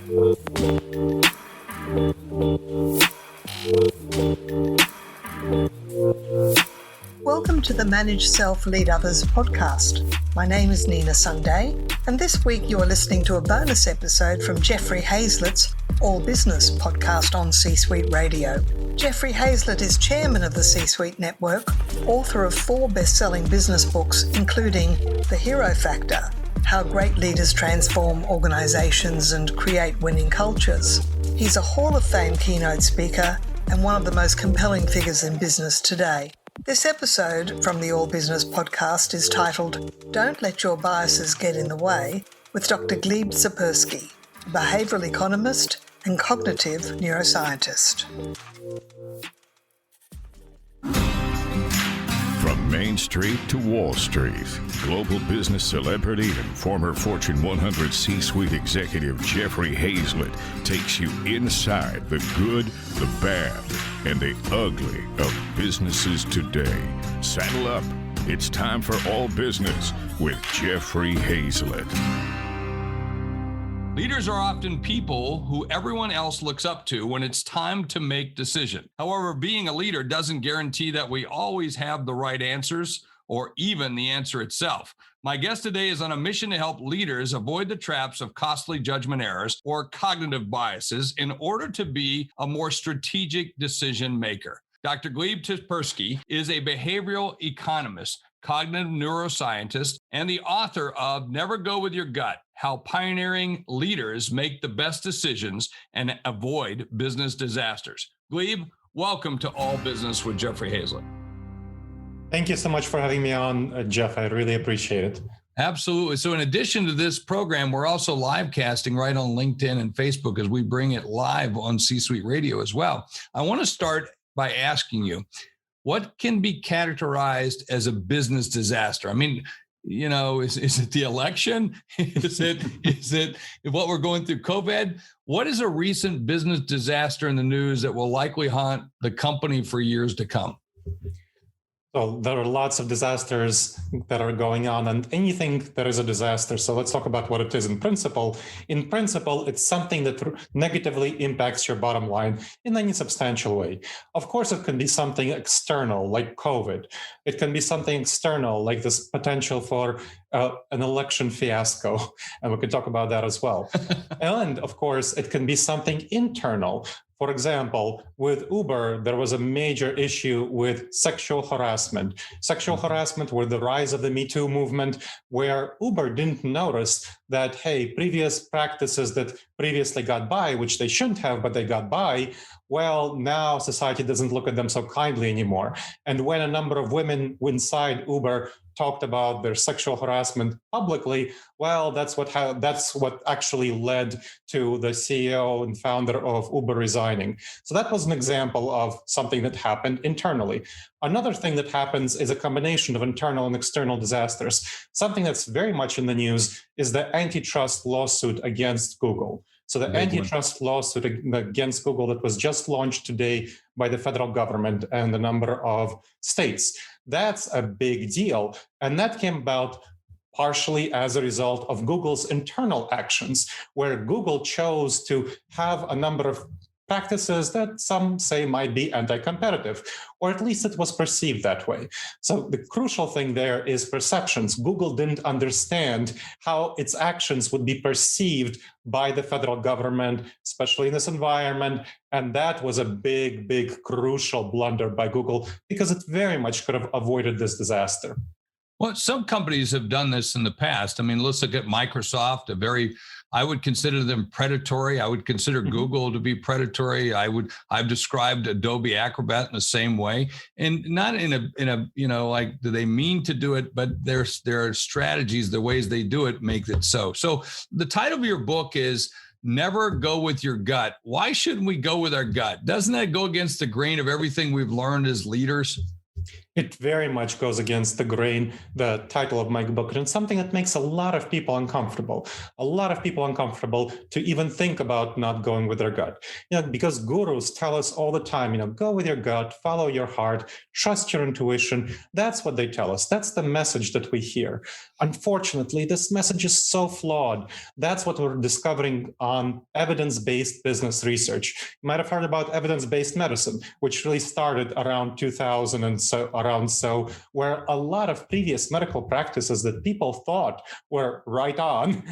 Welcome to the Manage Self, Lead Others podcast. My name is Nina Sunday, and this week you are listening to a bonus episode from Jeffrey Hayzlett's All Business podcast on C-Suite Radio. Jeffrey Hayzlett is chairman of the C-Suite Network, author of 4 best-selling business books, including The Hero Factor, How Great Leaders Transform Organizations and Create Winning Cultures. He's a Hall of Fame keynote speaker and one of the most compelling figures in business today. This episode from the All Business podcast is titled Don't Let Your Biases Get in the Way with Dr. Gleb Tsipursky, a behavioral economist and cognitive neuroscientist. From Main Street to Wall Street, global business celebrity and former Fortune 100 C-Suite executive Jeffrey Hayzlett takes you inside the good, the bad, and the ugly of businesses today. Saddle up. It's time for All Business with Jeffrey Hayzlett. Leaders are often people who everyone else looks up to when it's time to make decisions. However, being a leader doesn't guarantee that we always have the right answers or even the answer itself. My guest today is on a mission to help leaders avoid the traps of costly judgment errors or cognitive biases in order to be a more strategic decision maker. Dr. Gleb Tsipursky is a behavioral economist, cognitive neuroscientist, and the author of Never Go With Your Gut: How Pioneering Leaders Make the Best Decisions and Avoid Business Disasters. Gleb, welcome to All Business with Jeffrey Hayzlett. Thank you so much for having me on, Jeff. I really appreciate it. Absolutely. So in addition to this program, we're also live casting right on LinkedIn and Facebook as we bring it live on C-Suite Radio as well. I want to start by asking you, what can be categorized as a business disaster? I mean, you know, is it the election? Is it what we're going through, COVID? What is a recent business disaster in the news that will likely haunt the company for years to come? So there are lots of disasters that are going on, and anything that is a disaster. So let's talk about what it is in principle. In principle, it's something that negatively impacts your bottom line in any substantial way. Of course, it can be something external like COVID. It can be something external like this potential for an election fiasco, and we can talk about that as well. And of course, it can be something internal. For example, with Uber, there was a major issue with sexual harassment. Sexual harassment with the rise of the Me Too movement, where Uber didn't notice that, hey, previous practices that previously got by, which they shouldn't have, but they got by, well, now society doesn't look at them so kindly anymore. And when a number of women inside Uber talked about their sexual harassment publicly, well, that's what actually led to the CEO and founder of Uber resigning. So that was an example of something that happened internally. Another thing that happens is a combination of internal and external disasters. Something that's very much in the news is the antitrust lawsuit against Google. So the antitrust lawsuit against Google that was just launched today by the federal government and a number of states. That's a big deal. And that came about partially as a result of Google's internal actions, where Google chose to have a number of practices that some say might be anti-competitive, or at least it was perceived that way. So the crucial thing there is perceptions. Google didn't understand how its actions would be perceived by the federal government, especially in this environment. And that was a big, big, crucial blunder by Google, because it very much could have avoided this disaster. Well, some companies have done this in the past. I mean, let's look at Microsoft, I would consider them predatory. I would consider Google to be predatory. I've described Adobe Acrobat in the same way, and not in a like, do they mean to do it, but there are strategies, the ways they do it make it so. So the title of your book is Never Go With Your Gut. Why shouldn't we go with our gut? Doesn't that go against the grain of everything we've learned as leaders? It very much goes against the grain, the title of my book, and it's something that makes a lot of people uncomfortable. A lot of people uncomfortable to even think about not going with their gut. Because gurus tell us all the time, go with your gut, follow your heart, trust your intuition. That's what they tell us. That's the message that we hear. Unfortunately, this message is so flawed. That's what we're discovering on evidence-based business research. You might have heard about evidence-based medicine, which really started around 2000 and so, where a lot of previous medical practices that people thought were right on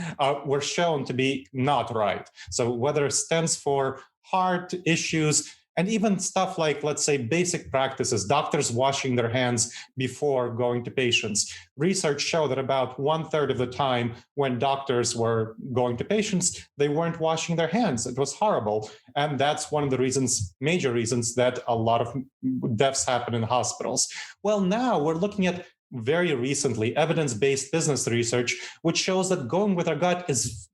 were shown to be not right. So whether it stands for heart issues, and even stuff like, let's say, basic practices, doctors washing their hands before going to patients. Research showed that about 1/3 of the time when doctors were going to patients, they weren't washing their hands. It was horrible. And that's one of the reasons, major reasons, that a lot of deaths happen in hospitals. Well, now we're looking at very recently evidence-based business research, which shows that going with our gut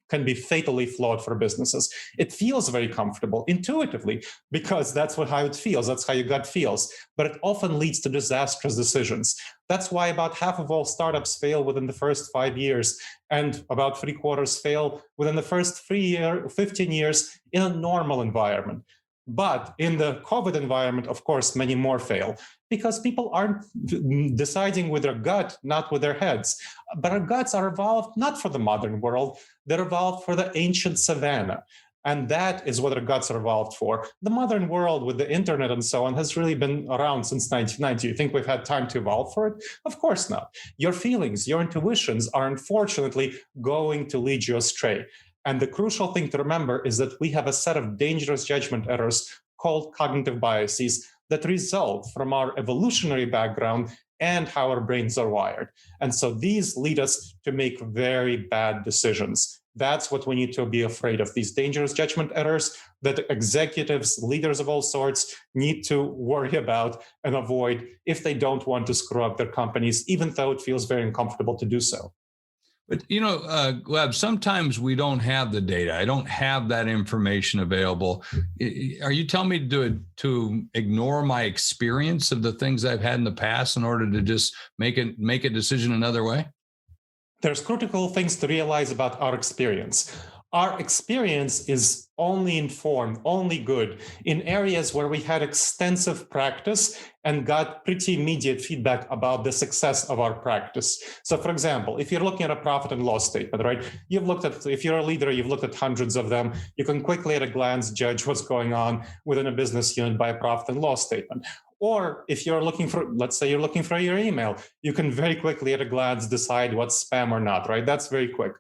can be fatally flawed for businesses. It feels very comfortable intuitively because that's how it feels. That's how your gut feels. But it often leads to disastrous decisions. That's why about half of all startups fail within the first 5 years, and about 3/4 fail within the first 15 years in a normal environment. But in the COVID environment, of course, many more fail because people aren't deciding with their gut, not with their heads. But our guts are evolved not for the modern world, they're evolved for the ancient savannah. And that is what our guts are evolved for. The modern world with the internet and so on has really been around since 1990. You think we've had time to evolve for it? Of course not. Your feelings, your intuitions are unfortunately going to lead you astray. And the crucial thing to remember is that we have a set of dangerous judgment errors called cognitive biases that result from our evolutionary background and how our brains are wired. And so these lead us to make very bad decisions. That's what we need to be afraid of, these dangerous judgment errors that executives, leaders of all sorts need to worry about and avoid if they don't want to screw up their companies, even though it feels very uncomfortable to do so. But, Gleb, sometimes we don't have the data. I don't have that information available. Are you telling me to ignore my experience of the things I've had in the past in order to just make a decision another way? There's critical things to realize about our experience. Our experience is only informed, only good in areas where we had extensive practice and got pretty immediate feedback about the success of our practice. So for example, if you're looking at a profit and loss statement, right? If you're a leader, you've looked at hundreds of them. You can quickly at a glance judge what's going on within a business unit by a profit and loss statement. Or if you're looking for, let's say you're looking for your email, you can very quickly at a glance decide what's spam or not, right? That's very quick.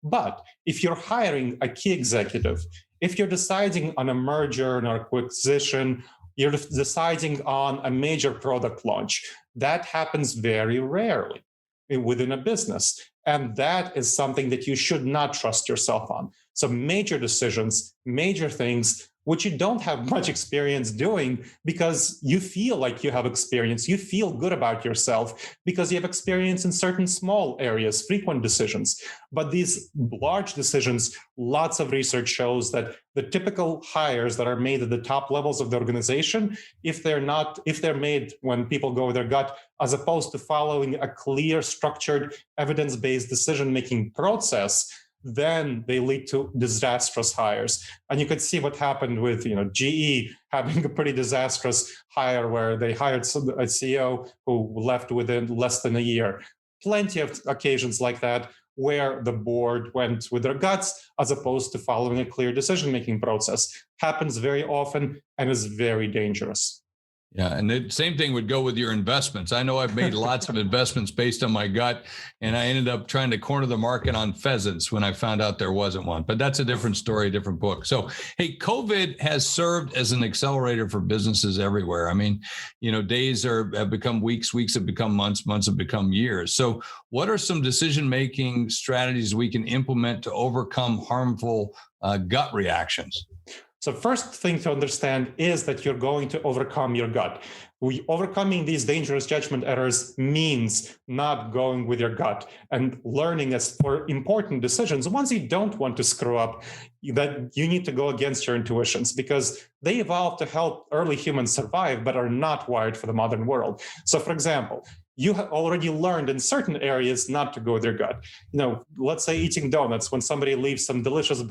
But if you're hiring a key executive, if you're deciding on a merger, an acquisition, you're deciding on a major product launch, that happens very rarely within a business. And that is something that you should not trust yourself on. So major decisions, major things, which you don't have much experience doing because you feel like you have experience, you feel good about yourself because you have experience in certain small areas, frequent decisions. But these large decisions, lots of research shows that the typical hires that are made at the top levels of the organization, if they're made when people go with their gut, as opposed to following a clear, structured, evidence-based decision-making process, then they lead to disastrous hires. And you could see what happened with GE having a pretty disastrous hire where they hired a CEO who left within less than a year. Plenty of occasions like that where the board went with their guts as opposed to following a clear decision-making process. Happens very often and is very dangerous. Yeah, and the same thing would go with your investments. I know I've made lots of investments based on my gut, and I ended up trying to corner the market on pheasants when I found out there wasn't one. But that's a different story, different book. So, hey, COVID has served as an accelerator for businesses everywhere. I mean, days have become weeks, weeks have become months, months have become years. So what are some decision-making strategies we can implement to overcome harmful gut reactions? So first thing to understand is that you're going to overcome your gut. Overcoming these dangerous judgment errors means not going with your gut and learning as for important decisions. Once you don't want to screw up, that you need to go against your intuitions because they evolved to help early humans survive, but are not wired for the modern world. So for example, you have already learned in certain areas not to go with your gut. Let's say eating donuts, when somebody leaves some delicious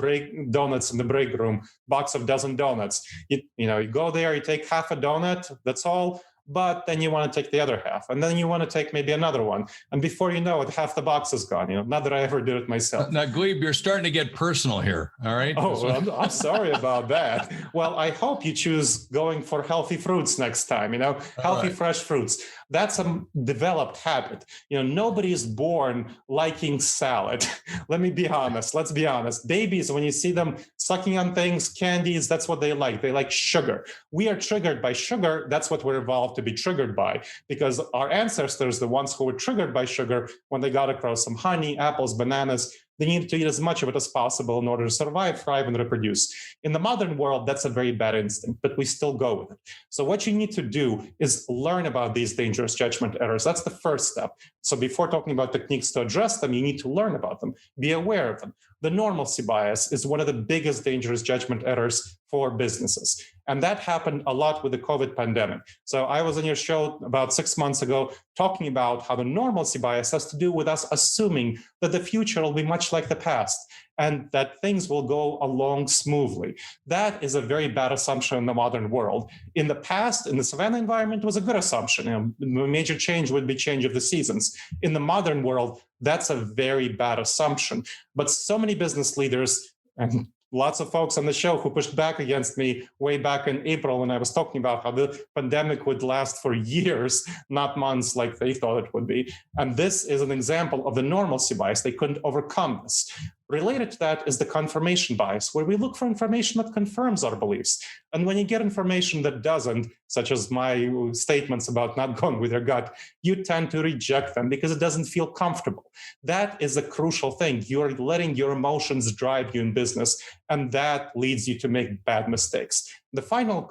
donuts in the break room, box of dozen donuts, you go there, you take half a donut, that's all, but then you want to take the other half, and then you want to take maybe another one, and before you know it, half the box is gone. Not that I ever did it myself. Now, Gleb, you're starting to get personal here. All right. Oh, well, I'm sorry about that. Well, I hope you choose going for healthy fruits next time. Healthy, fresh fruits. That's a developed habit. Nobody is born liking salad. Let's be honest. Babies, when you see them sucking on things, candies, that's what they like. They like sugar. We are triggered by sugar. That's what we're evolved to be triggered by, because our ancestors, the ones who were triggered by sugar, when they got across some honey, apples, bananas, they needed to eat as much of it as possible in order to survive, thrive, and reproduce. In the modern world, that's a very bad instinct, but we still go with it. So what you need to do is learn about these dangerous judgment errors. That's the first step. So before talking about techniques to address them, you need to learn about them, be aware of them. The normalcy bias is one of the biggest dangerous judgment errors for businesses. And that happened a lot with the COVID pandemic. So I was on your show about 6 months ago talking about how the normalcy bias has to do with us assuming that the future will be much like the past and that things will go along smoothly. That is a very bad assumption in the modern world. In the past, in the savanna environment, was a good assumption. The major change would be change of the seasons. In the modern world, that's a very bad assumption. But so many business leaders and lots of folks on the show who pushed back against me way back in April when I was talking about how the pandemic would last for years, not months like they thought it would be. And this is an example of the normalcy bias. They couldn't overcome this. Related to that is the confirmation bias, where we look for information that confirms our beliefs. And when you get information that doesn't, such as my statements about not going with your gut, you tend to reject them because it doesn't feel comfortable. That is a crucial thing. You're letting your emotions drive you in business, and that leads you to make bad mistakes. The final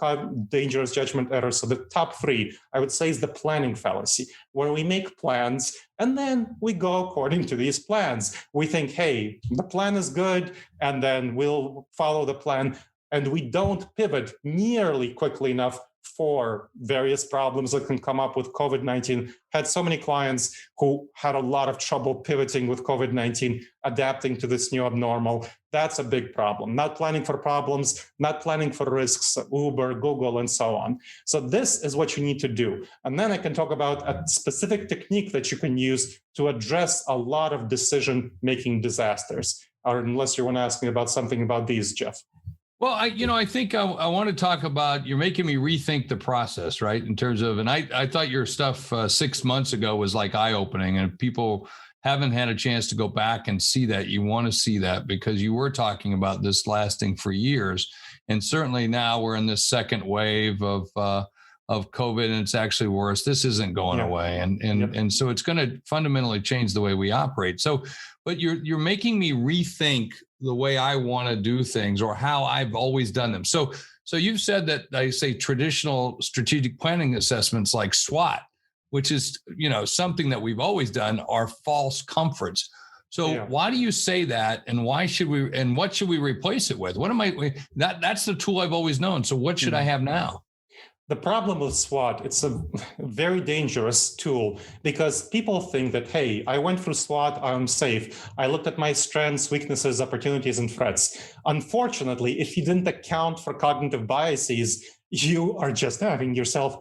dangerous judgment error, so the top three, I would say, is the planning fallacy, where we make plans and then we go according to these plans. We think, hey, the plan is good, and then we'll follow the plan. And we don't pivot nearly quickly enough for various problems that can come up with COVID-19. Had so many clients who had a lot of trouble pivoting with COVID-19, adapting to this new abnormal. That's a big problem. Not planning for problems, not planning for risks, Uber, Google, and so on. So this is what you need to do. And then I can talk about a specific technique that you can use to address a lot of decision-making disasters. Or unless you want to ask me about something about these, Jeff. Well, I think I want to talk about, you're making me rethink the process, right? In terms of, and I thought your stuff 6 months ago was like eye-opening, and people haven't had a chance to go back and see that. You want to see that because you were talking about this lasting for years. And certainly now we're in this second wave of COVID, and it's actually worse. This isn't going away. And so it's going to fundamentally change the way we operate. So, but you're making me rethink the way I want to do things or how I've always done them. So you've said that I say traditional strategic planning assessments like SWOT, which is, something that we've always done, are false comforts. So why do you say that? And what should we replace it with? That's the tool I've always known. So what should I have now? The problem with SWOT, it's a very dangerous tool because people think that, hey, I went through SWOT, I'm safe. I looked at my strengths, weaknesses, opportunities, and threats. Unfortunately, if you didn't account for cognitive biases, you are just having yourself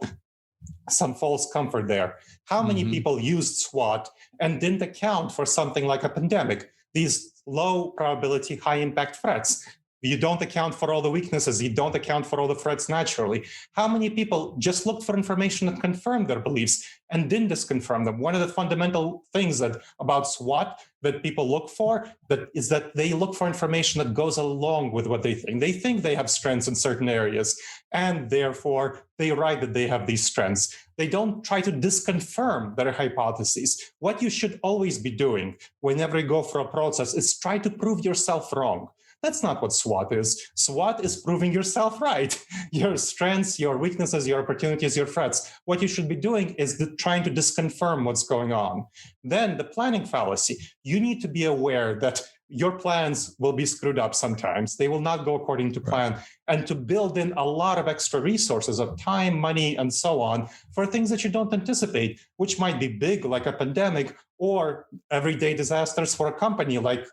some false comfort there. How many people used SWOT and didn't account for something like a pandemic, these low probability, high impact threats? You don't account for all the weaknesses. You don't account for all the threats naturally. How many people just looked for information that confirmed their beliefs and didn't disconfirm them? One of the fundamental things about SWOT that people look for is that they look for information that goes along with what they think. They think they have strengths in certain areas, and therefore they write that they have these strengths. They don't try to disconfirm their hypotheses. What you should always be doing whenever you go for a process is try to prove yourself wrong. That's not what SWOT is. SWOT is proving yourself right. Your strengths, your weaknesses, your opportunities, your threats. What you should be doing is trying to disconfirm what's going on. Then the planning fallacy. You need to be aware that your plans will be screwed up sometimes. They will not go according to plan. Right. And to build in a lot of extra resources of time, money, and so on for things that you don't anticipate, which might be big, like a pandemic, or everyday disasters for a company, like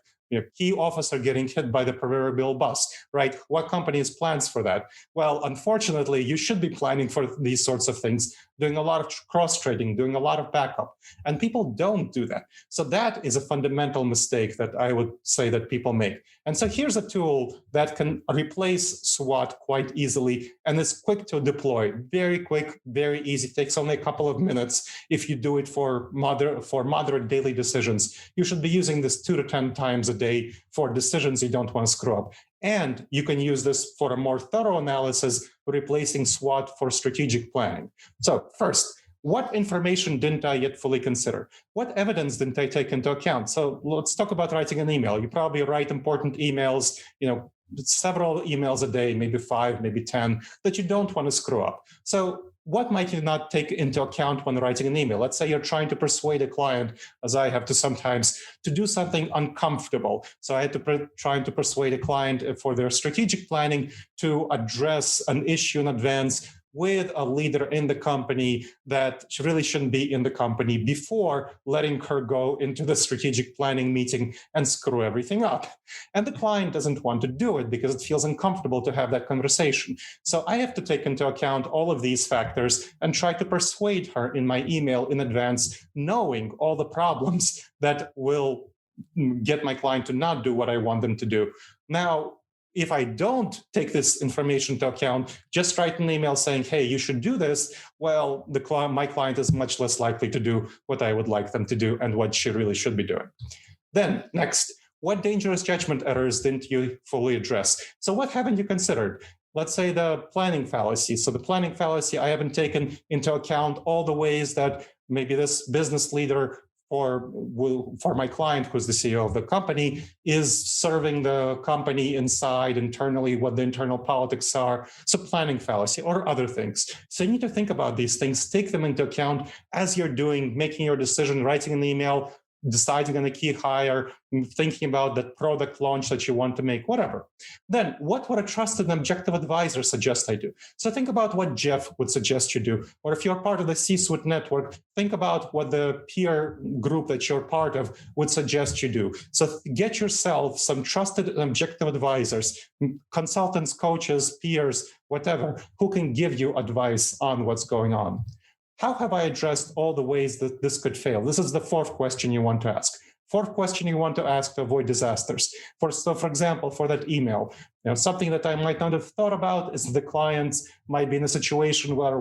key officer getting hit by the proverbial bus, right? What company has plans for that? Well, unfortunately, you should be planning for these sorts of things, doing a lot of cross-trading, doing a lot of backup. And people don't do that. So that is a fundamental mistake that I would say that people make. And so here's a tool that can replace SWOT quite easily and is quick to deploy. Very quick, very easy. It takes only a couple of minutes if you do it for moderate daily decisions. You should be using this 2 to 10 times a day for decisions you don't want to screw up. And you can use this for a more thorough analysis, replacing SWOT for strategic planning. So first, what information didn't I yet fully consider? What evidence didn't I take into account? So let's talk about writing an email. You probably write important emails, several emails a day, maybe 5, maybe 10, that you don't want to screw up. So what might you not take into account when writing an email? Let's say you're trying to persuade a client, as I have to sometimes, to do something uncomfortable. So I had to trying to persuade a client for their strategic planning to address an issue in advance with a leader in the company that really shouldn't be in the company before letting her go into the strategic planning meeting and screw everything up. And the client doesn't want to do it because it feels uncomfortable to have that conversation. So I have to take into account all of these factors and try to persuade her in my email in advance, knowing all the problems that will get my client to not do what I want them to do. Now, if I don't take this information into account, just write an email saying, hey, you should do this, well, my client is much less likely to do what I would like them to do and what she really should be doing. Then next, what dangerous judgment errors didn't you fully address? So what haven't you considered? Let's say the planning fallacy. So the planning fallacy, I haven't taken into account all the ways that maybe this business leader for my client, who's the CEO of the company, is serving the company inside, internally, what the internal politics are. So planning fallacy or other things. So you need to think about these things, take them into account as you're making your decision, writing an email, deciding on a key hire, thinking about the product launch that you want to make, whatever. Then what would a trusted and objective advisor suggest I do? So think about what Jeff would suggest you do. Or if you're part of the C-suite network, think about what the peer group that you're part of would suggest you do. So get yourself some trusted and objective advisors, consultants, coaches, peers, whatever, who can give you advice on what's going on. How have I addressed all the ways that this could fail? This is the fourth question you want to ask. Fourth question you want to ask to avoid disasters. For example, for that email, something that I might not have thought about is the clients might be in a situation where,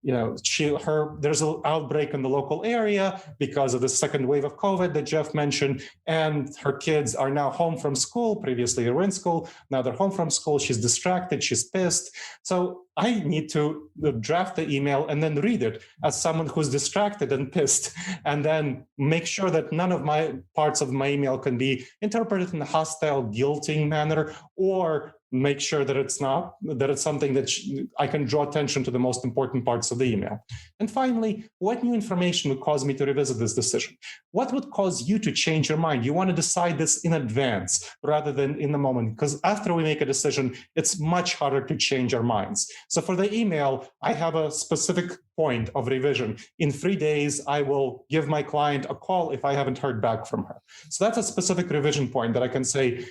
there's an outbreak in the local area because of the second wave of COVID that Jeff mentioned, and her kids are now home from school. Previously they were in school, now they're home from school. She's distracted, she's pissed. So I need to draft the email and then read it as someone who's distracted and pissed, and then make sure that none of my parts of my email can be interpreted in a hostile, guilting manner, or make sure that it's something that I can draw attention to the most important parts of the email. And finally, what new information would cause me to revisit this decision? What would cause you to change your mind? You want to decide this in advance rather than in the moment, because after we make a decision, it's much harder to change our minds. So for the email, I have a specific point of revision. In 3 days, I will give my client a call if I haven't heard back from her. So that's a specific revision point that I can say,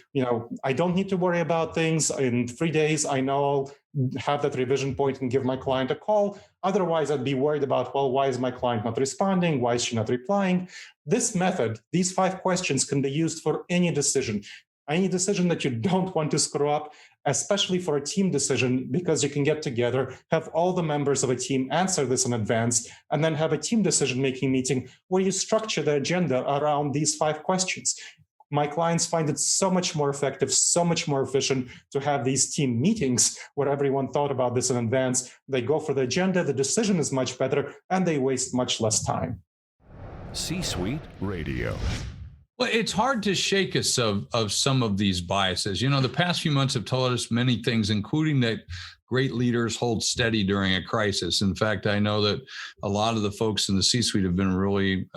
I don't need to worry about things. In 3 days, I know I'll have that revision point and give my client a call. Otherwise, I'd be worried about, why is my client not responding? Why is she not replying? This method, these 5 questions can be used for any decision that you don't want to screw up, especially for a team decision, because you can get together, have all the members of a team answer this in advance, and then have a team decision-making meeting where you structure the agenda around these 5 questions. My clients find it so much more effective, so much more efficient to have these team meetings where everyone thought about this in advance. They go for the agenda, the decision is much better, and they waste much less time. C-Suite Radio. Well, it's hard to shake us of some of these biases. The past few months have told us many things, including that great leaders hold steady during a crisis. In fact, I know that a lot of the folks in the C-suite have been really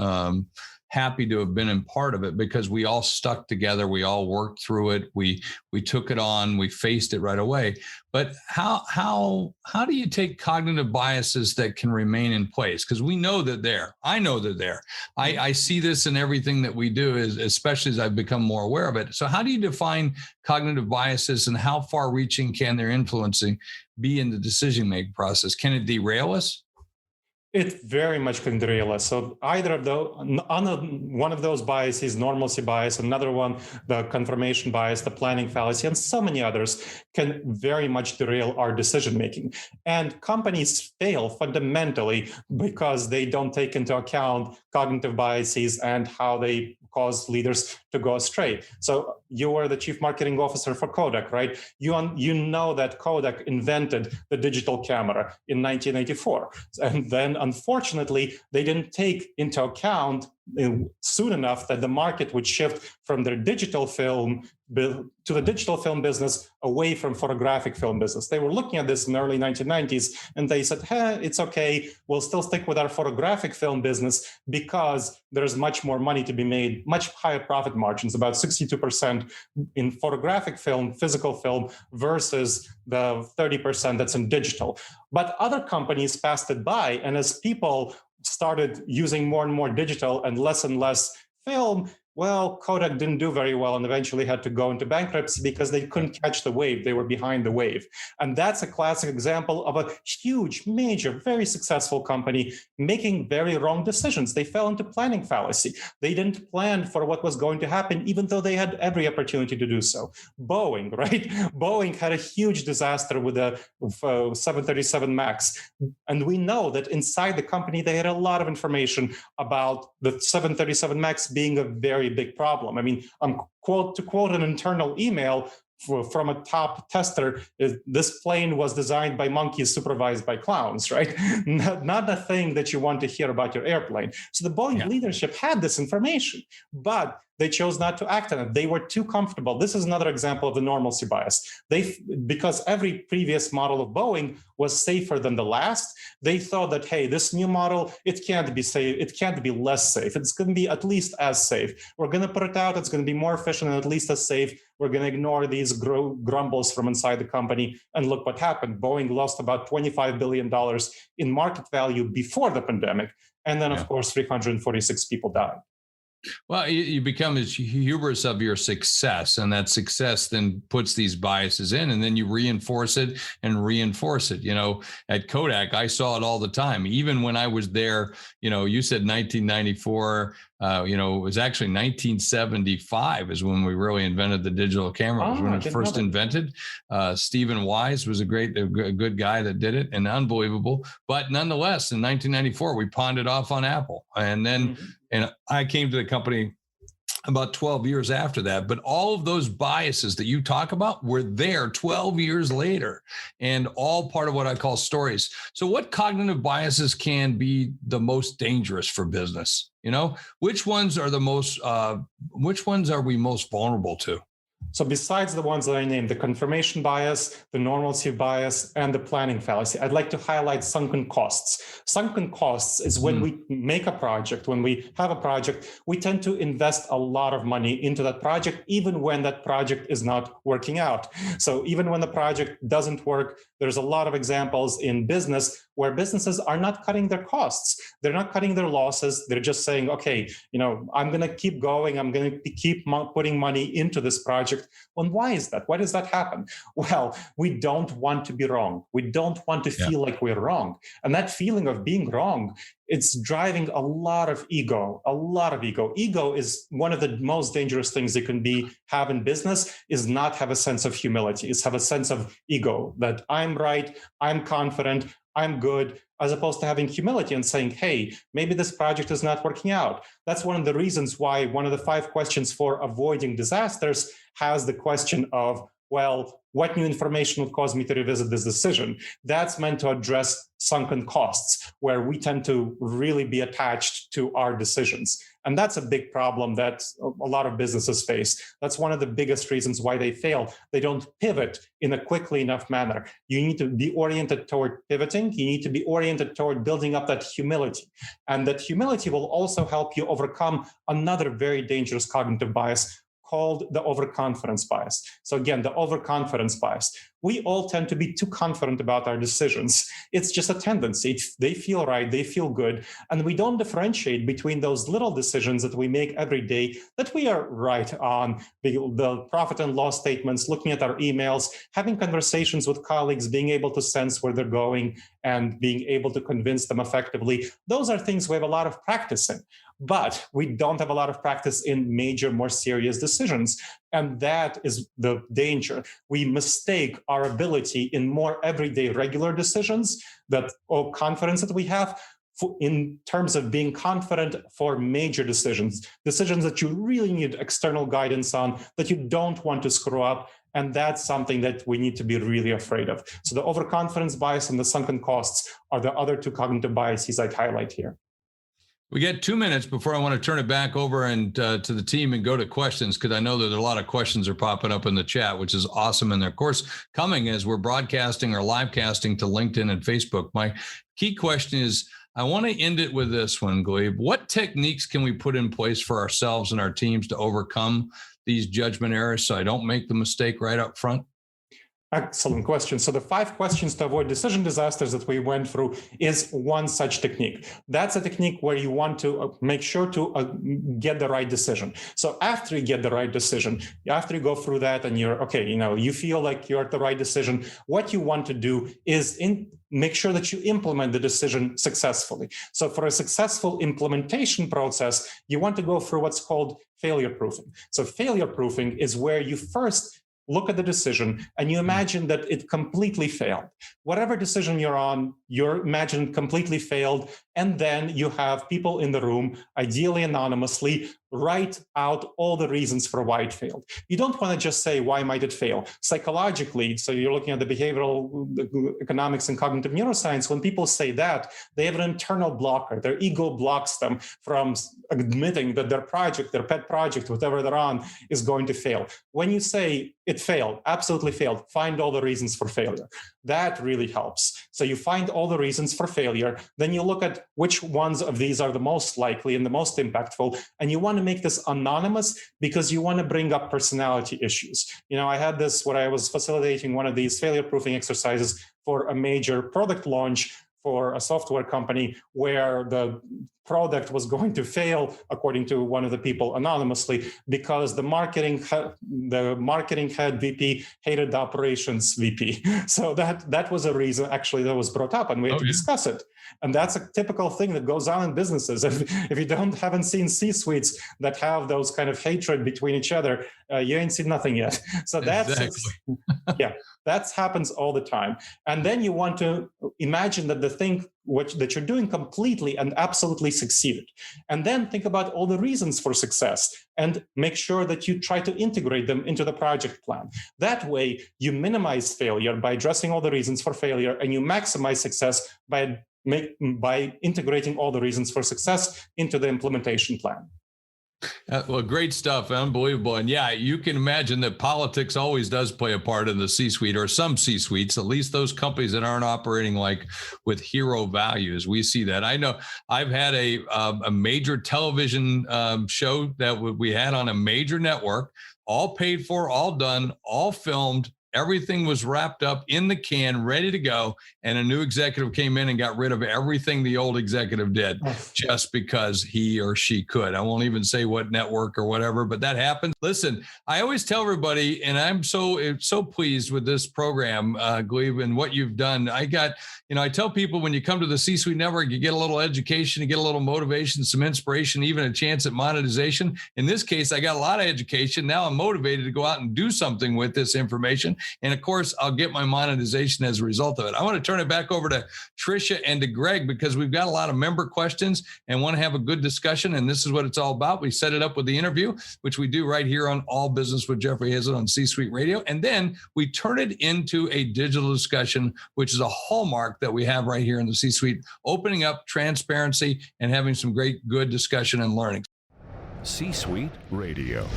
happy to have been in part of it, because we all stuck together. We all worked through it. We took it on. We faced it right away. But how do you take cognitive biases that can remain in place? Because we know that I know they're there. I see this in everything that we do, especially as I've become more aware of it. So how do you define cognitive biases, and how far-reaching can their influencing be in the decision-making process? Can it derail us? It very much can derail us. So either of those, one of those biases, normalcy bias, another one, the confirmation bias, the planning fallacy, and so many others can very much derail our decision making. And companies fail fundamentally because they don't take into account cognitive biases and how they cause leaders to go astray. So you were the chief marketing officer for Kodak, right? You know that Kodak invented the digital camera in 1984. And then unfortunately, they didn't take into account soon enough that the market would shift from their digital film to the digital film business away from photographic film business. They were looking at this in the early 1990s, and they said, it's okay, we'll still stick with our photographic film business because there's much more money to be made, much higher profit margins, about 62% in photographic film, physical film, versus the 30% that's in digital. But other companies passed it by, and as people started using more and more digital and less film, well, Kodak didn't do very well and eventually had to go into bankruptcy because they couldn't catch the wave. They were behind the wave. And that's a classic example of a huge, major, very successful company making very wrong decisions. They fell into planning fallacy. They didn't plan for what was going to happen, even though they had every opportunity to do so. Boeing, right? Boeing had a huge disaster with the 737 MAX. And we know that inside the company, they had a lot of information about the 737 MAX being a very big problem. I mean, to quote an internal email from a top tester, this plane was designed by monkeys supervised by clowns, right? Not the thing that you want to hear about your airplane. So the Boeing leadership had this information, but they chose not to act on it. They were too comfortable. This is another example of the normalcy bias. Because every previous model of Boeing was safer than the last, they thought that, hey, this new model, it can't be safe. It can't be less safe. It's going to be at least as safe. We're going to put it out. It's going to be more efficient and at least as safe. We're going to ignore these grumbles from inside the company. And look what happened. Boeing lost about $25 billion in market value before the pandemic. And then, of course, 346 people died. Well, you become as hubris of your success, and that success then puts these biases in, and then you reinforce it and reinforce it. At Kodak, I saw it all the time. Even when I was there, you said 1994, it was actually 1975 is when we really invented the digital camera. It was when it was first invented. Stephen Wise was a good guy that did it, and unbelievable. But nonetheless, in 1994, we pawned it off on Apple. And then and I came to the company about 12 years after that. But all of those biases that you talk about were there 12 years later, and all part of what I call stories. So what cognitive biases can be the most dangerous for business? Which ones are which ones are we most vulnerable to? So besides the ones that I named, the confirmation bias, the normalcy bias, and the planning fallacy, I'd like to highlight sunken costs. Sunken costs is when we make a project, when we have a project, we tend to invest a lot of money into that project, even when that project is not working out. So even when the project doesn't work, there's a lot of examples in business where businesses are not cutting their costs. They're not cutting their losses. They're just saying, okay, I'm going to keep going. I'm going to keep putting money into this project. Well, why is that? Why does that happen? Well, we don't want to be wrong. We don't want to feel like we're wrong. And that feeling of being wrong, it's driving a lot of ego. Ego is one of the most dangerous things you can have in business, is not have a sense of humility. It's have a sense of ego, that I'm right, I'm confident, I'm good, as opposed to having humility and saying, hey, maybe this project is not working out. That's one of the reasons why one of the 5 questions for avoiding disasters has the question of, well, what new information would cause me to revisit this decision. That's meant to address sunken costs, where we tend to really be attached to our decisions. And that's a big problem that a lot of businesses face. That's one of the biggest reasons why they fail. They don't pivot in a quickly enough manner. You need to be oriented toward pivoting. You need to be oriented toward building up that humility. And that humility will also help you overcome another very dangerous cognitive bias called the overconfidence bias. So again, the overconfidence bias. We all tend to be too confident about our decisions. It's just a tendency. They feel right, they feel good, and we don't differentiate between those little decisions that we make every day that we are right on, the profit and loss statements, looking at our emails, having conversations with colleagues, being able to sense where they're going and being able to convince them effectively. Those are things we have a lot of practice in. But we don't have a lot of practice in major, more serious decisions. And that is the danger. We mistake our ability in more everyday, regular decisions, confidence that we have, in terms of being confident for major decisions that you really need external guidance on, that you don't want to screw up. And that's something that we need to be really afraid of. So the overconfidence bias and the sunken costs are the other two cognitive biases I'd highlight here. We get 2 minutes before I want to turn it back over and to the team and go to questions, because I know that a lot of questions are popping up in the chat, which is awesome. And they're, of course, coming as we're broadcasting or live casting to LinkedIn and Facebook. My key question is, I want to end it with this one, Gleb. What techniques can we put in place for ourselves and our teams to overcome these judgment errors so I don't make the mistake right up front? Excellent question. So the 5 questions to avoid decision disasters that we went through is one such technique. That's a technique where you want to make sure to get the right decision. So after you get the right decision, after you go through that and you're, okay, you feel like you're at the right decision, what you want to do is make sure that you implement the decision successfully. So for a successful implementation process, you want to go through what's called failure proofing. So failure proofing is where you first look at the decision and you imagine that it completely failed. Whatever decision you're on, you're imagined completely failed. And then you have people in the room, ideally anonymously, write out all the reasons for why it failed. You don't want to just say, why might it fail? Psychologically, so you're looking at the behavioral economics and cognitive neuroscience, when people say that, they have an internal blocker. Their ego blocks them from admitting that their project, their pet project, whatever they're on, is going to fail. When you say it failed, absolutely failed, find all the reasons for failure. That really helps. So you find all the reasons for failure, then you look at which ones of these are the most likely and the most impactful, and you want to make this anonymous because you want to bring up personality issues. I had this where I was facilitating one of these failure proofing exercises for a major product launch for a software company where the product was going to fail, according to one of the people anonymously, because the marketing head VP hated the operations VP. So that was a reason actually that was brought up, and we had to discuss it. And that's a typical thing that goes on in businesses. If you haven't seen C-suites that have those kind of hatred between each other, you ain't seen nothing yet. So that happens all the time. And then you want to imagine that the thing that you're doing completely and absolutely succeeded. And then think about all the reasons for success and make sure that you try to integrate them into the project plan. That way, you minimize failure by addressing all the reasons for failure, and you maximize success by integrating all the reasons for success into the implementation plan. Well, great stuff. Unbelievable. And yeah, you can imagine that politics always does play a part in the C-suite, or some C-suites, at least those companies that aren't operating like with hero values. We see that. I know I've had a major television show that we had on a major network, all paid for, all done, all filmed. Everything was wrapped up in the can, ready to go. And a new executive came in and got rid of everything the old executive did just because he or she could. I won't even say what network or whatever, but that happens. Listen, I always tell everybody, and I'm so pleased with this program, Gleb, and what you've done. I tell people when you come to the C-Suite Network, you get a little education, you get a little motivation, some inspiration, even a chance at monetization. In this case, I got a lot of education. Now I'm motivated to go out and do something with this information. And of course, I'll get my monetization as a result of it. I want to turn it back over to Tricia and to Greg because we've got a lot of member questions and want to have a good discussion. And this is what it's all about. We set it up with the interview, which we do right here on All Business with Jeffrey Hayzlett on C-Suite Radio. And then we turn it into a digital discussion, which is a hallmark that we have right here in the C-Suite, opening up transparency and having some great, good discussion and learning. C-Suite Radio.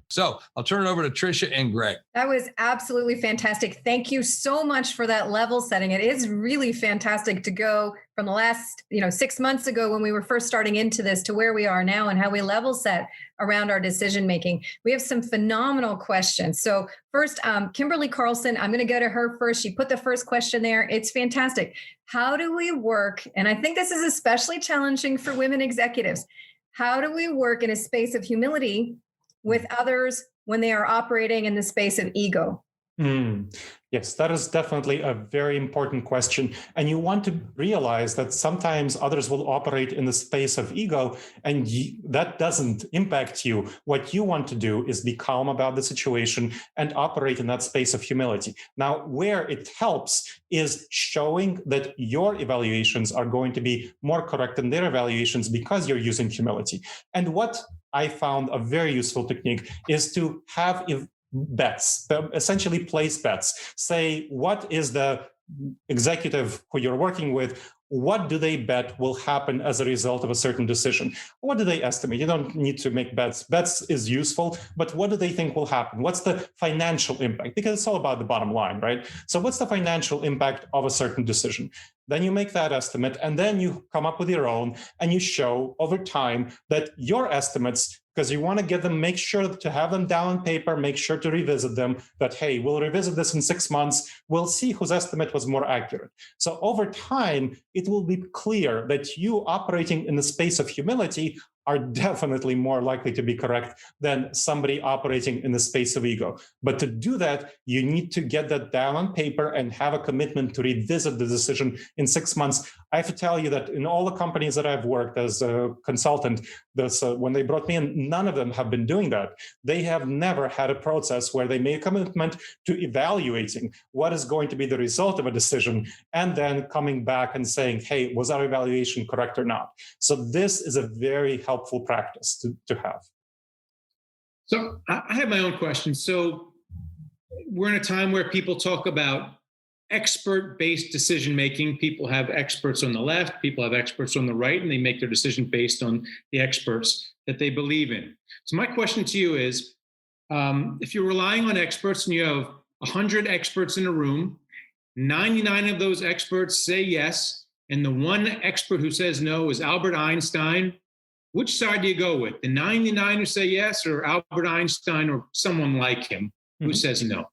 So I'll turn it over to Tricia and Greg. That was absolutely fantastic. Thank you so much for that level setting. It is really fantastic to go from the last, 6 months ago when we were first starting into this to where we are now and how we level set around our decision making. We have some phenomenal questions. So first, Kimberly Carlson, I'm going to go to her first. She put the first question there. It's fantastic. How do we work? And I think this is especially challenging for women executives. How do we work in a space of humility with others when they are operating in the space of ego? Yes, that is definitely a very important question. And you want to realize that sometimes others will operate in the space of ego, and that doesn't impact you. What you want to do is be calm about the situation and operate in that space of humility. Now, where it helps is showing that your evaluations are going to be more correct than their evaluations because you're using humility. And what I found a very useful technique is to have bets, essentially place bets. Say, what is the executive who you're working with, what do they bet will happen as a result of a certain decision? What do they estimate? You don't need to make bets. Bets is useful, but what do they think will happen? What's the financial impact? Because it's all about the bottom line, right? So what's the financial impact of a certain decision? Then you make that estimate, and then you come up with your own, and you show over time that your estimates, because you want to get them, make sure to have them down on paper, make sure to revisit them, that, hey, we'll revisit this in 6 months, we'll see whose estimate was more accurate. So over time, it will be clear that you operating in the space of humility are definitely more likely to be correct than somebody operating in the space of ego. But to do that, you need to get that down on paper and have a commitment to revisit the decision in 6 months. I have to tell you that in all the companies that I've worked as a consultant, when they brought me in, none of them have been doing that. They have never had a process where they made a commitment to evaluating what is going to be the result of a decision and then coming back and saying, hey, was our evaluation correct or not? So this is a very helpful practice to have. So I have my own question. So we're in a time where people talk about expert-based decision-making. People have experts on the left, people have experts on the right, and they make their decision based on the experts that they believe in. So my question to you is, if you're relying on experts and you have 100 experts in a room, 99 of those experts say yes, and the one expert who says no is Albert Einstein, which side do you go with? The 99 who say yes, or Albert Einstein or someone like him who says no?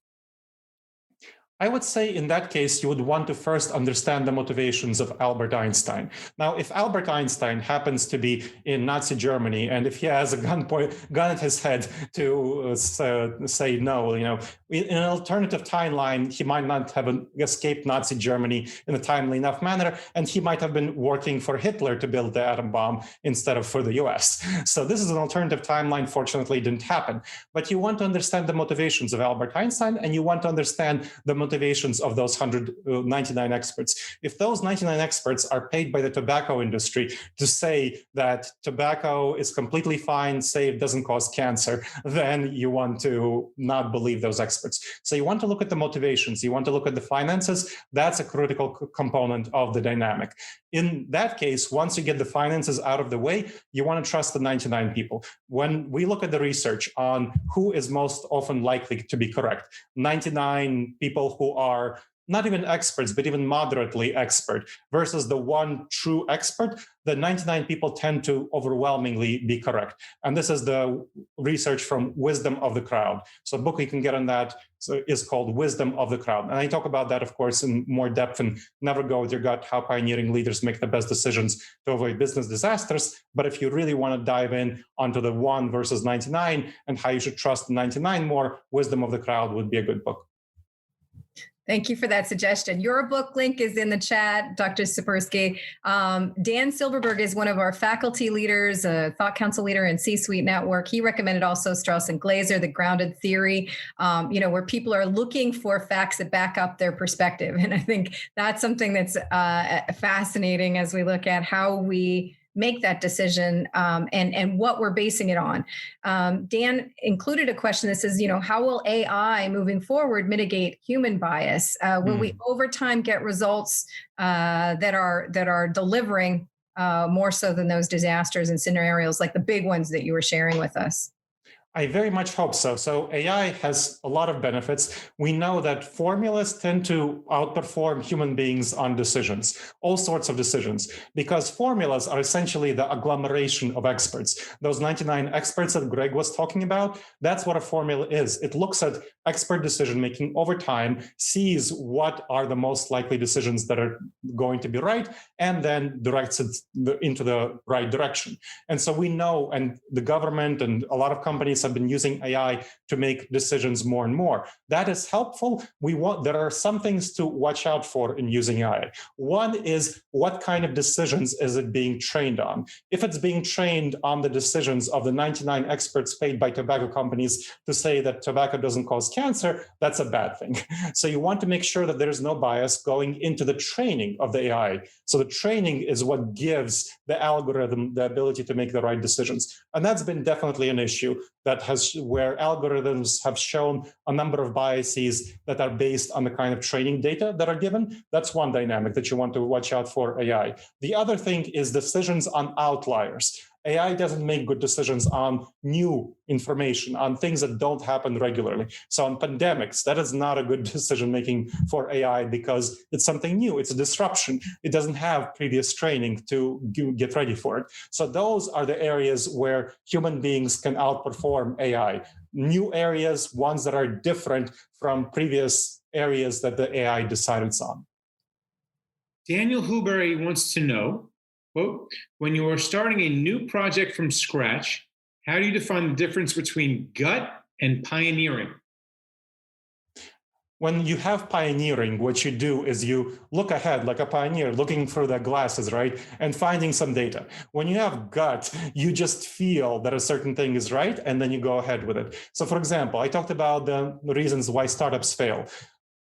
I would say in that case, you would want to first understand the motivations of Albert Einstein. Now, if Albert Einstein happens to be in Nazi Germany, and if he has a gun at his head to say no, in an alternative timeline, he might not have escaped Nazi Germany in a timely enough manner, and he might have been working for Hitler to build the atom bomb instead of for the US. So this is an alternative timeline. Fortunately, it didn't happen. But you want to understand the motivations of Albert Einstein, and you want to understand the motivations of those 199 experts. If those 99 experts are paid by the tobacco industry to say that tobacco is completely fine, safe, doesn't cause cancer, then you want to not believe those experts. So you want to look at the motivations, you want to look at the finances. That's a critical component of the dynamic. In that case, once you get the finances out of the way, you want to trust the 99 people. When we look at the research on who is most often likely to be correct, 99 people who are not even experts, but even moderately expert versus the one true expert, the 99 people tend to overwhelmingly be correct. And this is the research from Wisdom of the Crowd. So a book you can get on that is called Wisdom of the Crowd. And I talk about that, of course, in more depth in Never Go With Your Gut, How Pioneering Leaders Make the Best Decisions to Avoid Business Disasters. But if you really want to dive in onto the 1 versus 99 and how you should trust the 99 more, Wisdom of the Crowd would be a good book. Thank you for that suggestion. Your book link is in the chat, Dr. Tsipursky. Dan Silverberg is one of our faculty leaders, a thought council leader in C-Suite Network. He recommended also Strauss and Glaser, The Grounded Theory, where people are looking for facts that back up their perspective. And I think that's something that's fascinating as we look at how we make that decision and what we're basing it on. Dan included a question that says, how will AI moving forward mitigate human bias? Will we over time get results that are delivering more so than those disasters and scenarios like the big ones that you were sharing with us? I very much hope so. So AI has a lot of benefits. We know that formulas tend to outperform human beings on decisions, all sorts of decisions, because formulas are essentially the agglomeration of experts. Those 99 experts that Greg was talking about, that's what a formula is. It looks at expert decision-making over time, sees what are the most likely decisions that are going to be right, and then directs it into the right direction. And so we know, and the government and a lot of companies have been using AI to make decisions more and more. That is helpful. There are some things to watch out for in using AI. One is, what kind of decisions is it being trained on? If it's being trained on the decisions of the 99 experts paid by tobacco companies to say that tobacco doesn't cause cancer, that's a bad thing. So you want to make sure that there's no bias going into the training of the AI. So the training is what gives the algorithm the ability to make the right decisions. And that's been definitely an issue where algorithms have shown a number of biases that are based on the kind of training data that are given. That's one dynamic that you want to watch out for AI. The other thing is decisions on outliers. AI doesn't make good decisions on new information, on things that don't happen regularly. So on pandemics, that is not a good decision-making for AI because it's something new. It's a disruption. It doesn't have previous training to get ready for it. So those are the areas where human beings can outperform AI. New areas, ones that are different from previous areas that the AI decided on. Daniel Huberry wants to know, quote, when you are starting a new project from scratch, how do you define the difference between gut and pioneering? When you have pioneering, what you do is you look ahead like a pioneer, looking through the glasses, right? And finding some data. When you have gut, you just feel that a certain thing is right, and then you go ahead with it. So for example, I talked about the reasons why startups fail.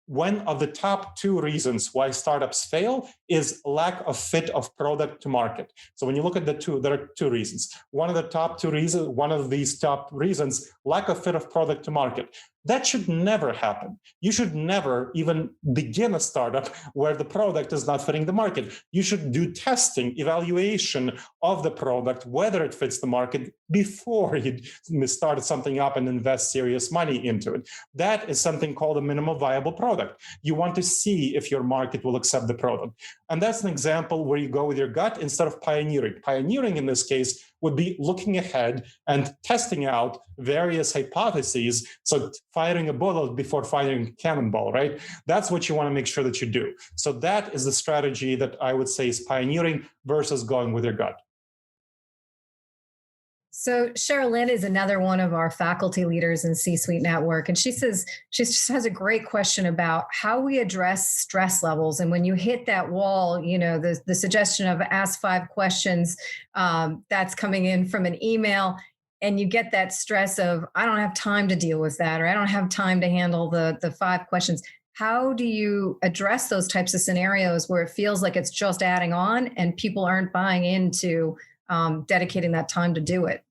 One of the top two reasons why startups fail is lack of fit of product to market. So when you look at there are two reasons. One of these top reasons, lack of fit of product to market. That should never happen. You should never even begin a startup where the product is not fitting the market. You should do testing, evaluation of the product, whether it fits the market before you start something up and invest serious money into it. That is something called a minimum viable product. You want to see if your market will accept the product. And that's an example where you go with your gut instead of pioneering. Pioneering in this case would be looking ahead and testing out various hypotheses. So firing a bullet before firing a cannonball, right? That's what you want to make sure that you do. So that is the strategy that I would say is pioneering versus going with your gut. So Sherilyn is another one of our faculty leaders in C-Suite Network. And she says, she just has a great question about how we address stress levels. And when you hit that wall, the suggestion of ask 5 questions, that's coming in from an email, and you get that stress of, I don't have time to deal with that, or I don't have time to handle the 5 questions. How do you address those types of scenarios where it feels like it's just adding on and people aren't buying into dedicating that time to do it?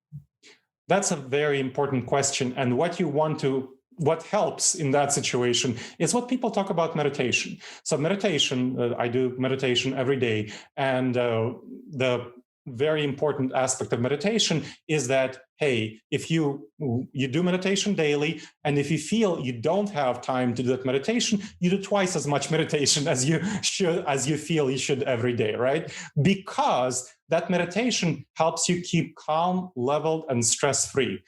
That's a very important question. And what helps in that situation is what people talk about meditation. So meditation, I do meditation every day. And the very important aspect of meditation is that, hey, if you do meditation daily, and if you feel you don't have time to do that meditation, you do twice as much meditation as you feel you should every day, right? Because that meditation helps you keep calm, leveled, and stress-free.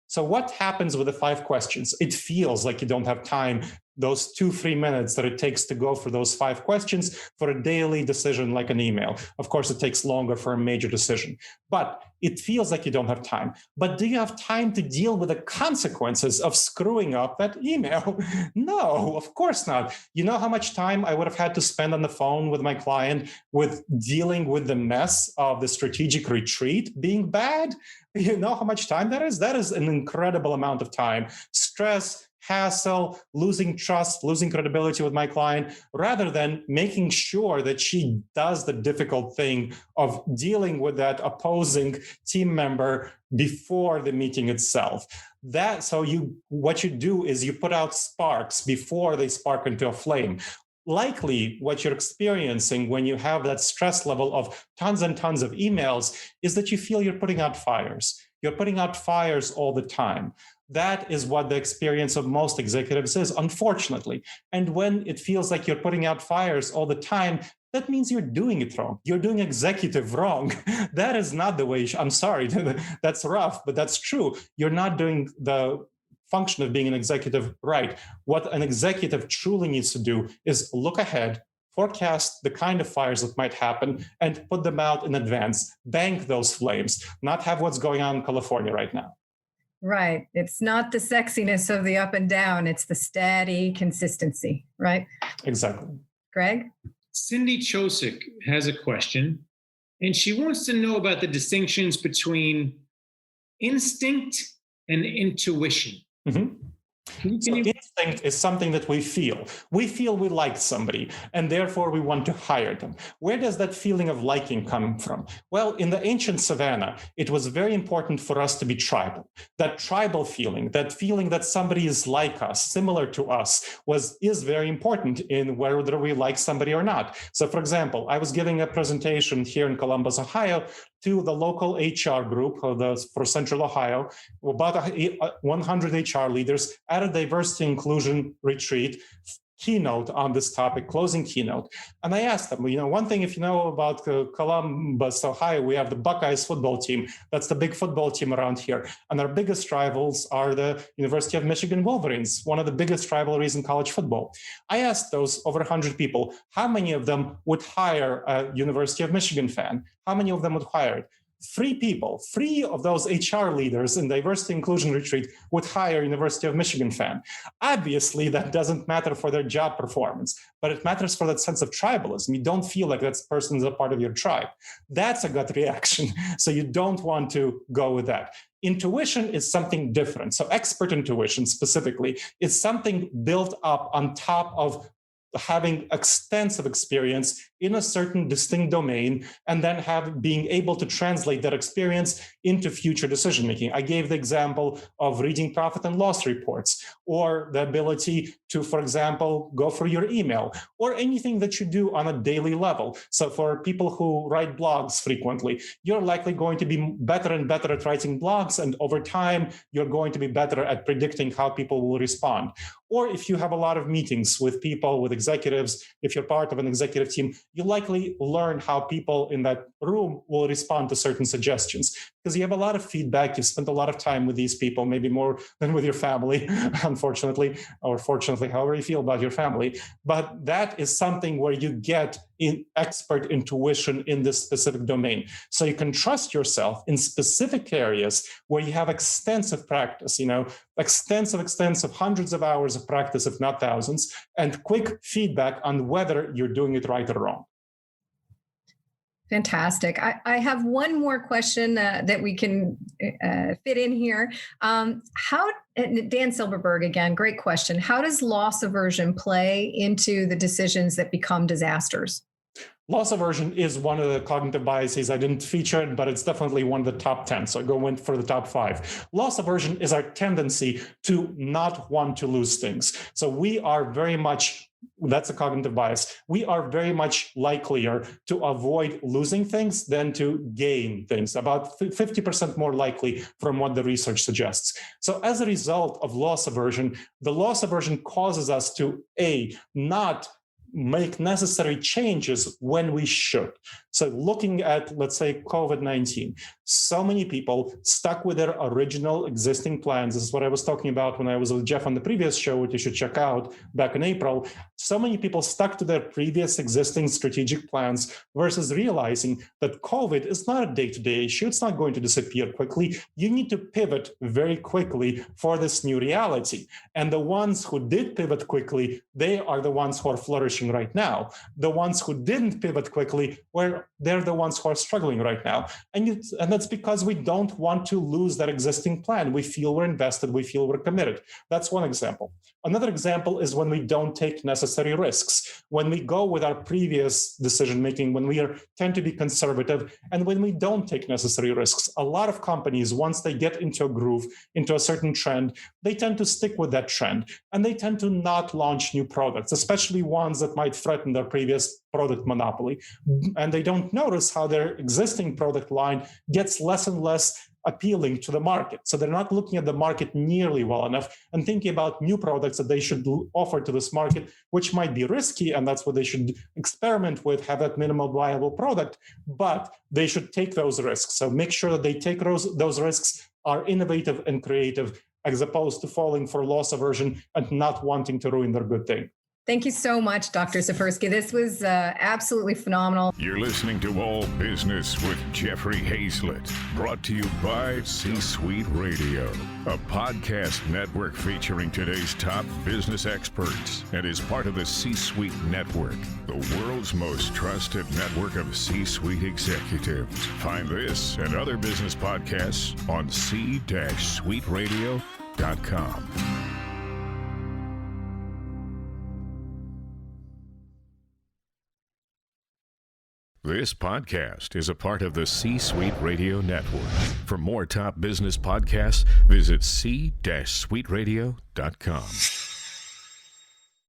So what happens with the 5 questions? It feels like you don't have time those 2-3 minutes that it takes to go for those 5 questions for a daily decision like an email. Of course, it takes longer for a major decision, but it feels like you don't have time. But do you have time to deal with the consequences of screwing up that email? No, of course not. You know how much time I would have had to spend on the phone with my client with dealing with the mess of the strategic retreat being bad? You know how much time that is? That is an incredible amount of time. Stress, hassle, losing trust, losing credibility with my client, rather than making sure that she does the difficult thing of dealing with that opposing team member before the meeting itself. What you do is you put out sparks before they spark into a flame. Likely what you're experiencing when you have that stress level of tons and tons of emails is that you feel you're putting out fires. You're putting out fires all the time. That is what the experience of most executives is, unfortunately. And when it feels like you're putting out fires all the time, that means you're doing it wrong. You're doing executive wrong. That is not the way, I'm sorry, that's rough, but that's true. You're not doing the function of being an executive right. What an executive truly needs to do is look ahead, forecast the kind of fires that might happen, and put them out in advance. Bank those flames, not have what's going on in California right now. Right. It's not the sexiness of the up and down. It's the steady consistency, right? Exactly. Greg? Cindy Chosick has a question, and she wants to know about the distinctions between instinct and intuition. Mm-hmm. Instinct is something that we feel. We feel we like somebody, and therefore we want to hire them. Where does that feeling of liking come from? Well, in the ancient savannah, it was very important for us to be tribal. That tribal feeling, that somebody is like us, similar to us, is very important in whether we like somebody or not. So, for example, I was giving a presentation here in Columbus, Ohio, to the local HR group for Central Ohio, about 100 HR leaders at a diversity inclusion retreat, keynote on this topic, closing keynote. And I asked them, one thing, if you know about Columbus, Ohio, we have the Buckeyes football team. That's the big football team around here. And our biggest rivals are the University of Michigan Wolverines, one of the biggest rivalries in college football. I asked those over 100 people, how many of them would hire a University of Michigan fan? How many of them would hire it? 3 people, 3 of those HR leaders in diversity inclusion retreat would hire University of Michigan fan. Obviously, that doesn't matter for their job performance, but it matters for that sense of tribalism. You don't feel like that person is a part of your tribe. That's a gut reaction. So you don't want to go with that. Intuition is something different. So expert intuition specifically is something built up on top of having extensive experience in a certain distinct domain, and then being able to translate that experience into future decision making. I gave the example of reading profit and loss reports, or the ability to, for example, go through your email, or anything that you do on a daily level. So for people who write blogs frequently, you're likely going to be better and better at writing blogs, and over time, you're going to be better at predicting how people will respond. Or if you have a lot of meetings with people, with executives, if you're part of an executive team, you likely learn how people in that room will respond to certain suggestions, because you have a lot of feedback. You spent a lot of time with these people, maybe more than with your family, unfortunately, or fortunately, however you feel about your family. But that is something where you get expert intuition in this specific domain. So you can trust yourself in specific areas where you have extensive practice, extensive hundreds of hours of practice, if not thousands, and quick feedback on whether you're doing it right or wrong. Fantastic. I have one more question that we can fit in here. Dan Silberberg, again, great question. How does loss aversion play into the decisions that become disasters? Loss aversion is one of the cognitive biases. I didn't feature it, but it's definitely one of the top 10. So I went for the top 5. Loss aversion is our tendency to not want to lose things. So we are very much, that's a cognitive bias. We are very much likelier to avoid losing things than to gain things, about 50% more likely from what the research suggests. So as a result of loss aversion, the loss aversion causes us to, not make necessary changes when we should. So looking at, let's say, COVID-19, so many people stuck with their original existing plans. This is what I was talking about when I was with Jeff on the previous show, which you should check out back in April. So many people stuck to their previous existing strategic plans versus realizing that COVID is not a day-to-day issue. It's not going to disappear quickly. You need to pivot very quickly for this new reality. And the ones who did pivot quickly, they are the ones who are flourishing right now. The ones who didn't pivot quickly, they're the ones who are struggling right now. And that's because we don't want to lose that existing plan. We feel we're invested. We feel we're committed. That's one example. Another example is when we don't take necessary risks, when we go with our previous decision-making, when we tend to be conservative, and when we don't take necessary risks. A lot of companies, once they get into a groove, into a certain trend, they tend to stick with that trend, and they tend to not launch new products, especially ones that might threaten their previous product monopoly. And they don't notice how their existing product line gets less and less appealing to the market. So they're not looking at the market nearly well enough and thinking about new products that they should offer to this market, which might be risky, and that's what they should experiment with, have that minimal viable product, but they should take those risks. So make sure that they take those risks, are innovative and creative, as opposed to falling for loss aversion and not wanting to ruin their good thing. Thank you so much, Dr. Tsipursky. This was absolutely phenomenal. You're listening to All Business with Jeffrey Hayzlett, brought to you by C-Suite Radio, a podcast network featuring today's top business experts, and is part of the C-Suite Network, the world's most trusted network of C-Suite executives. Find this and other business podcasts on c-suiteradio.com. This podcast is a part of the C-Suite Radio Network. For more top business podcasts, visit c-suiteradio.com.